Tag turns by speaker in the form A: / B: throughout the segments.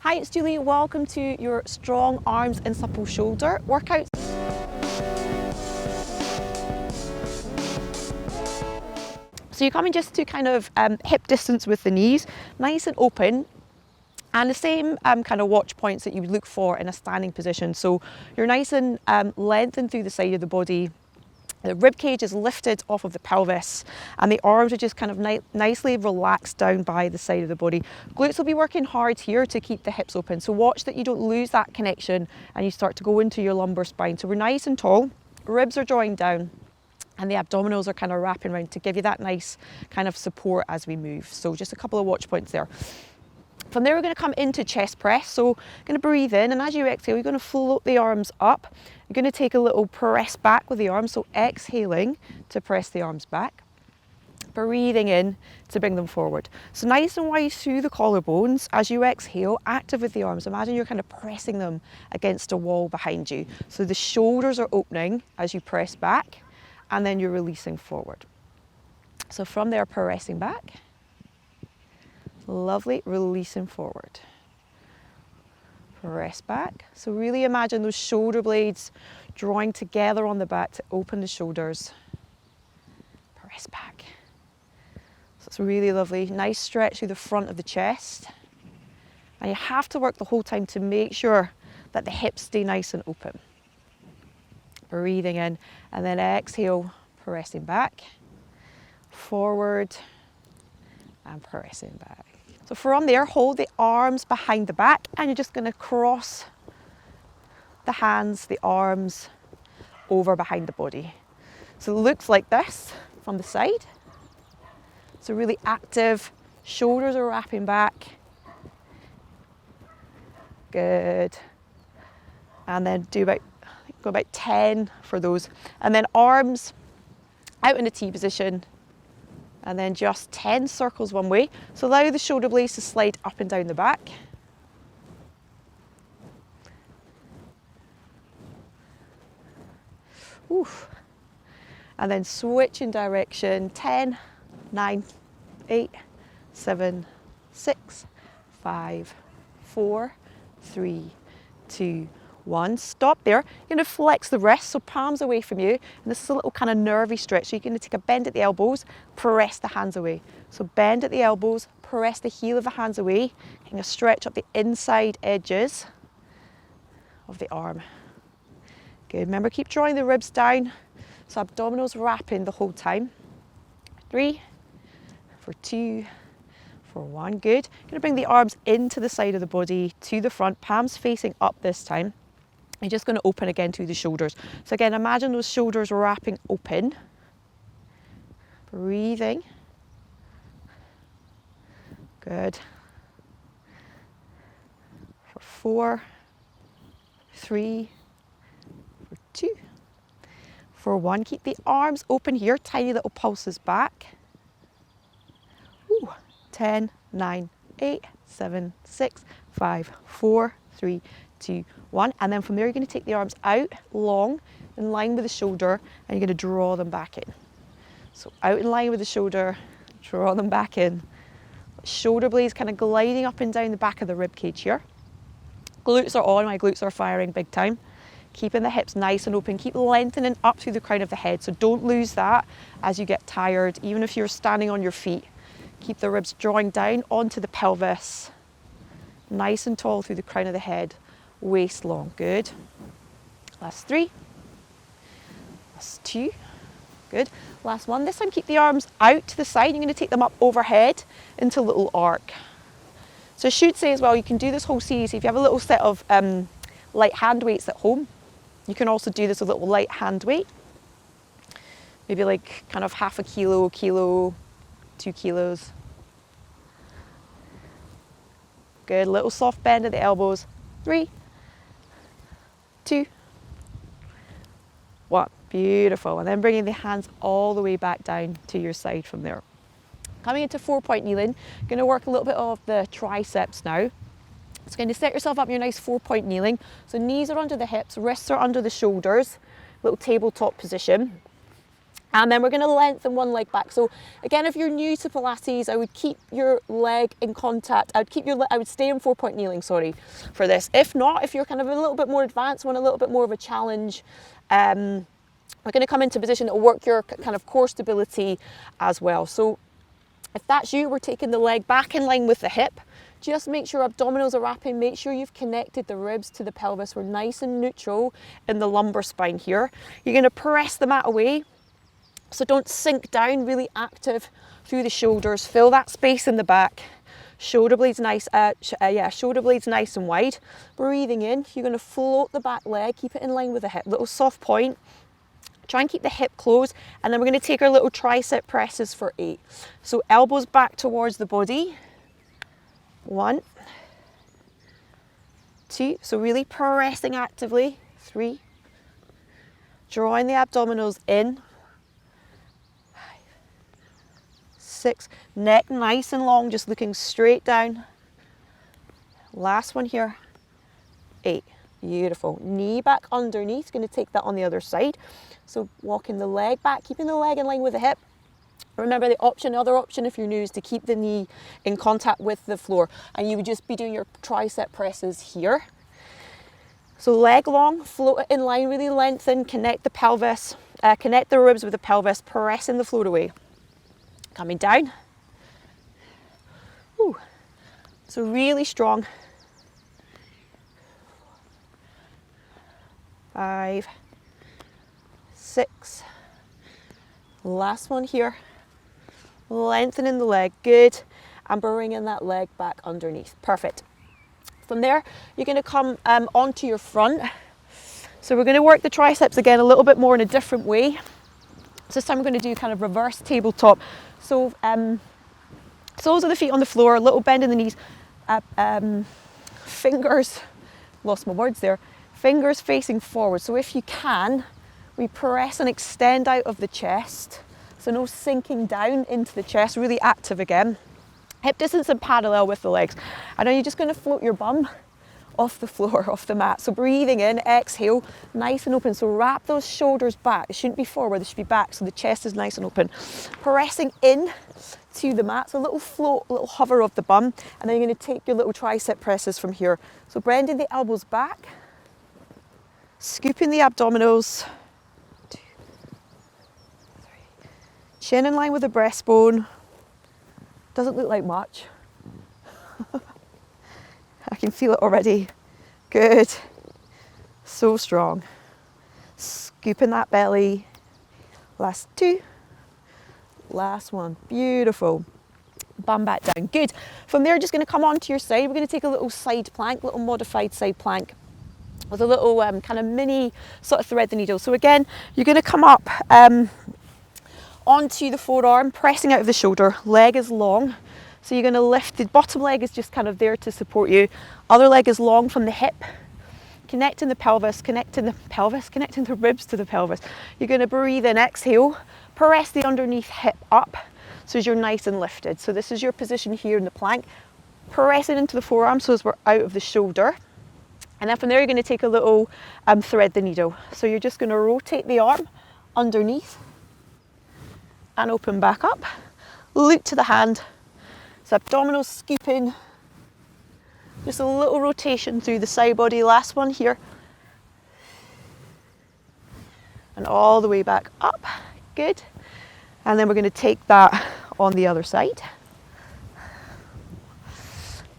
A: Hi, it's Julie. Welcome to your strong arms and supple shoulder workout. So you're coming just to kind of hip distance with the knees, nice and open, and the same kind of watch points that you would look for in a standing position. So you're nice and lengthened through the side of the body. The rib cage is lifted off of the pelvis and the arms are just kind of nicely relaxed down by the side of the body. Glutes will be working hard here to keep the hips open. So watch that you don't lose that connection and you start to go into your lumbar spine. So we're nice and tall, ribs are drawing down and the abdominals are kind of wrapping around to give you that nice kind of support as we move. So just a couple of watch points there. From there, we're going to come into chest press. So you're going to breathe in, and as you exhale, you're going to float the arms up. You're going to take a little press back with the arms. So exhaling to press the arms back. Breathing in to bring them forward. So nice and wide through the collarbones. As you exhale, active with the arms. Imagine you're kind of pressing them against a wall behind you. So the shoulders are opening as you press back, and then you're releasing forward. So from there, pressing back. Lovely, releasing forward. Press back. So really imagine those shoulder blades drawing together on the back to open the shoulders. Press back. So it's really lovely. Nice stretch through the front of the chest. And you have to work the whole time to make sure that the hips stay nice and open. Breathing in and then exhale, pressing back, forward and pressing back. So from there, hold the arms behind the back and you're just going to cross the hands, the arms over behind the body. So it looks like this from the side. So really active, shoulders are wrapping back. Good. And then go about 10 for those. And then arms out in a T position. And then just 10 circles one way. So allow the shoulder blades to slide up and down the back. Oof. And then switch in direction. 10, 9, 8, 7, 6, 5, 4, 3, 2, 1. Stop there. You're going to flex the wrists, so palms away from you. And this is a little kind of nervy stretch. So you're going to take a bend at the elbows, press the hands away. So bend at the elbows, press the heel of the hands away. Kind of stretch up the inside edges of the arm. Good. Remember, keep drawing the ribs down. So abdominals wrapping the whole time. 3, for 2, for 1. Good. You're going to bring the arms into the side of the body, to the front, palms facing up this time. You're just going to open again through the shoulders. So again, imagine those shoulders wrapping open. Breathing. Good. For 4, 3, for 2, for 1. Keep the arms open here, tiny little pulses back. Ooh. 10, 9, 8, 7, 6, 5, 4, 3, 2, 1. And then from there, you're going to take the arms out long, in line with the shoulder, and you're going to draw them back in. So out in line with the shoulder, draw them back in. Shoulder blades kind of gliding up and down the back of the rib cage here. Glutes are on, my glutes are firing big time. Keeping the hips nice and open. Keep lengthening up through the crown of the head. So don't lose that as you get tired, even if you're standing on your feet. Keep the ribs drawing down onto the pelvis. Nice and tall through the crown of the head. Waist long. Good. Last 3. Last 2. Good. Last 1. This time keep the arms out to the side. You're going to take them up overhead into a little arc. So I should say as well, you can do this whole series. If you have a little set of light hand weights at home, you can also do this with a little light hand weight. Maybe like kind of half a kilo, 2 kilos. Good, little soft bend at the elbows. 3, 2, 1. Beautiful. And then bringing the hands all the way back down to your side from there. Coming into 4-point kneeling, going to work a little bit of the triceps now. It's going to set yourself up in your nice 4-point kneeling. So knees are under the hips, wrists are under the shoulders, little tabletop position. And then we're going to lengthen one leg back. So again, if you're new to Pilates, I would keep your leg in contact. I would stay in 4-point kneeling, sorry, for this. If not, if you're kind of a little bit more advanced, want a little bit more of a challenge, we're going to come into a position that will work your kind of core stability as well. So if that's you, we're taking the leg back in line with the hip. Just make sure abdominals are wrapping, make sure you've connected the ribs to the pelvis. We're nice and neutral in the lumbar spine here. You're going to press the mat away. So don't sink down, really active through the shoulders. Fill that space in the back. Shoulder blades nice, shoulder blades nice and wide. Breathing in, you're going to float the back leg, keep it in line with the hip. Little soft point. Try and keep the hip closed, and then we're going to take our little tricep presses for 8. So elbows back towards the body. 1, 2. So really pressing actively. 3. Drawing the abdominals in. 5, 6. Neck nice and long, just looking straight down. Last one here. 8. Beautiful. Knee back underneath. Going to take that on the other side. So walking the leg back, keeping the leg in line with the hip. Remember the other option if you're new is to keep the knee in contact with the floor, and you would just be doing your tricep presses here. So leg long, float it in line, really lengthen, connect the pelvis, connect the ribs with the pelvis, pressing the floor away. Coming down. Ooh. So really strong. 5, 6. Last one here. Lengthening the leg, good. And bringing that leg back underneath. Perfect. From there, you're going to come onto your front. So we're going to work the triceps again a little bit more in a different way. So this time we're going to do kind of reverse tabletop. So soles of the feet on the floor, a little bend in the knees. Fingers, lost my words there. Fingers facing forward. So if you can, we press and extend out of the chest. So no sinking down into the chest, really active again. Hip distance and parallel with the legs. And now you're just going to float your bum off the floor, off the mat. So breathing in, exhale, nice and open. So wrap those shoulders back. They shouldn't be forward, they should be back. So the chest is nice and open. Pressing in to the mat. So a little float, a little hover of the bum. And then you're going to take your little tricep presses from here. So bending the elbows back. Scooping the abdominals. 2, 3. Chin in line with the breastbone. Doesn't look like much. I can feel it already. Good. So strong. Scooping that belly. Last 2. Last one. Beautiful. Bum back down. Good. From there, just going to come onto your side. We're going to take a little side plank, little modified side plank with a little kind of mini sort of thread the needle. So again, you're going to come up onto the forearm, pressing out of the shoulder. Leg is long. So you're going to lift, the bottom leg is just kind of there to support you. Other leg is long from the hip. Connecting the pelvis, connecting the ribs to the pelvis. You're going to breathe in, exhale, press the underneath hip up so as you're nice and lifted. So this is your position here in the plank. Press it into the forearm so as we're out of the shoulder. And then from there you're going to take a little thread the needle. So you're just going to rotate the arm underneath and open back up. Loop to the hand. So abdominals scooping. Just a little rotation through the side body. Last one here. And all the way back up. Good. And then we're going to take that on the other side.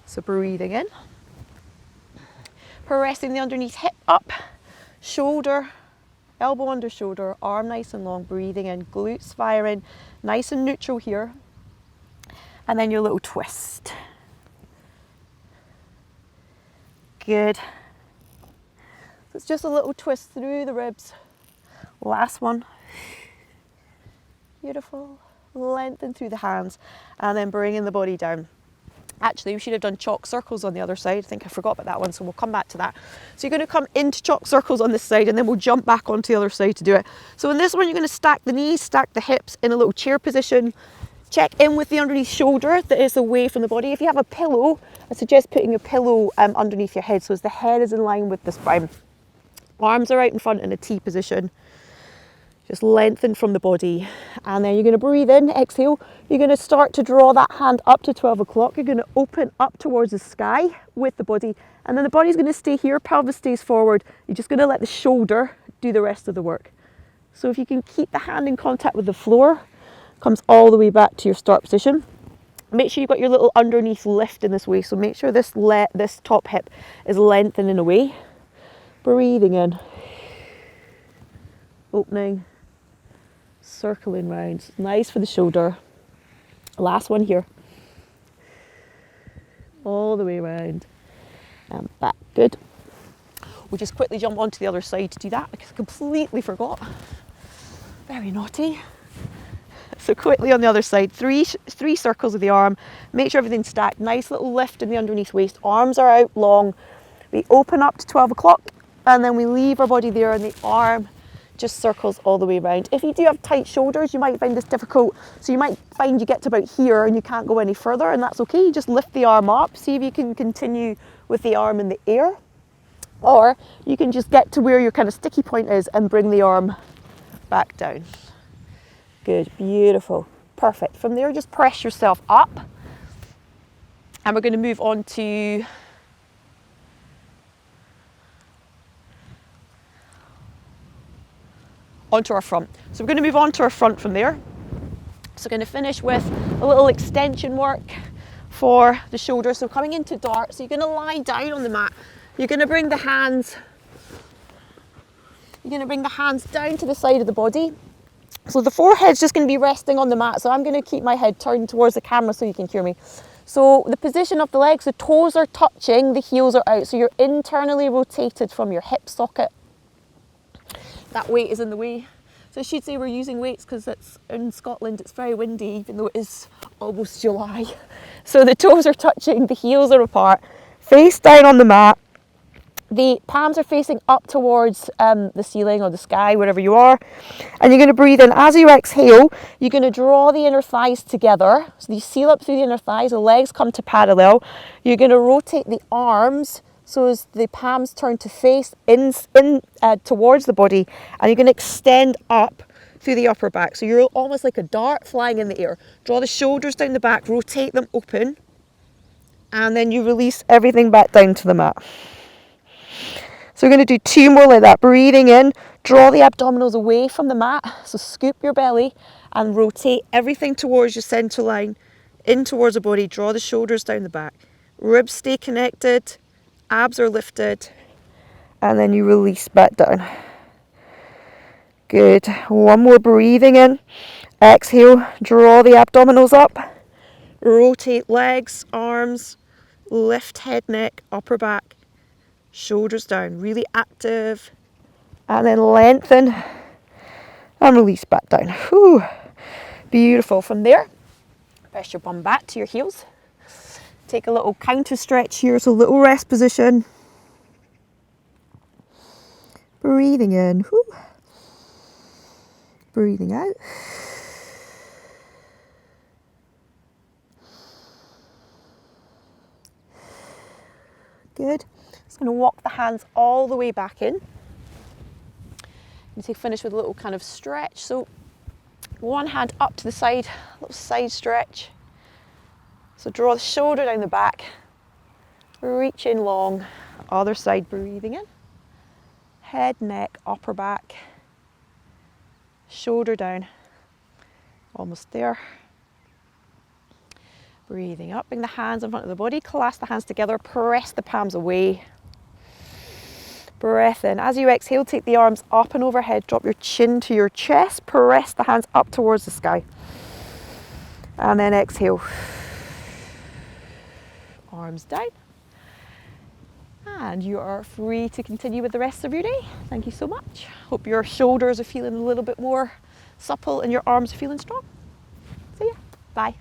A: So breathing in. Pressing the underneath hip up. Shoulder, elbow under shoulder, arm nice and long. Breathing in, glutes firing. Nice and neutral here. And then your little twist. Good. So it's just a little twist through the ribs. Last one. Beautiful. Lengthen through the hands and then bringing the body down. Actually, we should have done chalk circles on the other side. I think I forgot about that one, so we'll come back to that. So you're going to come into chalk circles on this side and then we'll jump back onto the other side to do it. So in this one, you're going to stack the knees, stack the hips in a little chair position. Check in with the underneath shoulder that is away from the body. If you have a pillow, I suggest putting your pillow underneath your head so as the head is in line with the spine. Arms are out in front in a T position. Just lengthen from the body. And then you're going to breathe in, exhale. You're going to start to draw that hand up to 12 o'clock. You're going to open up towards the sky with the body. And then the body's going to stay here, pelvis stays forward. You're just going to let the shoulder do the rest of the work. So if you can keep the hand in contact with the floor, comes all the way back to your start position. Make sure you've got your little underneath lift in this way. So make sure this top hip is lengthening away. Breathing in. Opening. Circling round. Nice for the shoulder. Last one here. All the way around. And back. Good. We'll just quickly jump onto the other side to do that because I completely forgot. Very naughty. So quickly on the other side, three circles of the arm. Make sure everything's stacked. Nice little lift in the underneath waist. Arms are out long. We open up to 12 o'clock and then we leave our body there and the arm just circles all the way around. If you do have tight shoulders, you might find this difficult. So you might find you get to about here and you can't go any further, and that's okay. You just lift the arm up. See if you can continue with the arm in the air. Or you can just get to where your kind of sticky point is and bring the arm back down. Good, beautiful, perfect. From there, just press yourself up. And we're going to move on to onto our front. So we're going to move on to our front from there. So we're going to finish with a little extension work for the shoulders. So coming into dart, so you're going to lie down on the mat. You're going to bring the hands down to the side of the body. So the forehead's just going to be resting on the mat. So I'm going to keep my head turned towards the camera so you can hear me. So the position of the legs, the toes are touching, the heels are out. So you're internally rotated from your hip socket. That weight is in the way. So I should say we're using weights because it's in Scotland, it's very windy, even though it is almost July. So the toes are touching, the heels are apart, face down on the mat. The palms are facing up towards the ceiling or the sky, wherever you are. And you're going to breathe in. As you exhale, you're going to draw the inner thighs together. So you seal up through the inner thighs, the legs come to parallel. You're going to rotate the arms so as the palms turn to face in towards the body. And you're going to extend up through the upper back. So you're almost like a dart flying in the air. Draw the shoulders down the back, rotate them open. And then you release everything back down to the mat. So we're going to do 2 more like that. Breathing in, draw the abdominals away from the mat. So scoop your belly and rotate everything towards your center line, in towards the body. Draw the shoulders down the back. Ribs stay connected, abs are lifted, and then you release back down. Good. 1 more, breathing in. Exhale, draw the abdominals up. Rotate legs, arms, lift head, neck, upper back. Shoulders down, really active, and then lengthen and release back down. Whew. Beautiful. From there, press your bum back to your heels. Take a little counter stretch here, so little rest position. Breathing in, whew. Breathing out. Good. Just going to walk the hands all the way back in. You finish with a little kind of stretch. So 1 hand up to the side, a little side stretch. So draw the shoulder down the back, reach in long, other side, breathing in. Head, neck, upper back, shoulder down, almost there. Breathing up, bring the hands in front of the body, clasp the hands together, press the palms away. Breath in. As you exhale, take the arms up and overhead, drop your chin to your chest, press the hands up towards the sky. And then exhale. Arms down. And you are free to continue with the rest of your day. Thank you so much. Hope your shoulders are feeling a little bit more supple and your arms are feeling strong. See ya. Bye.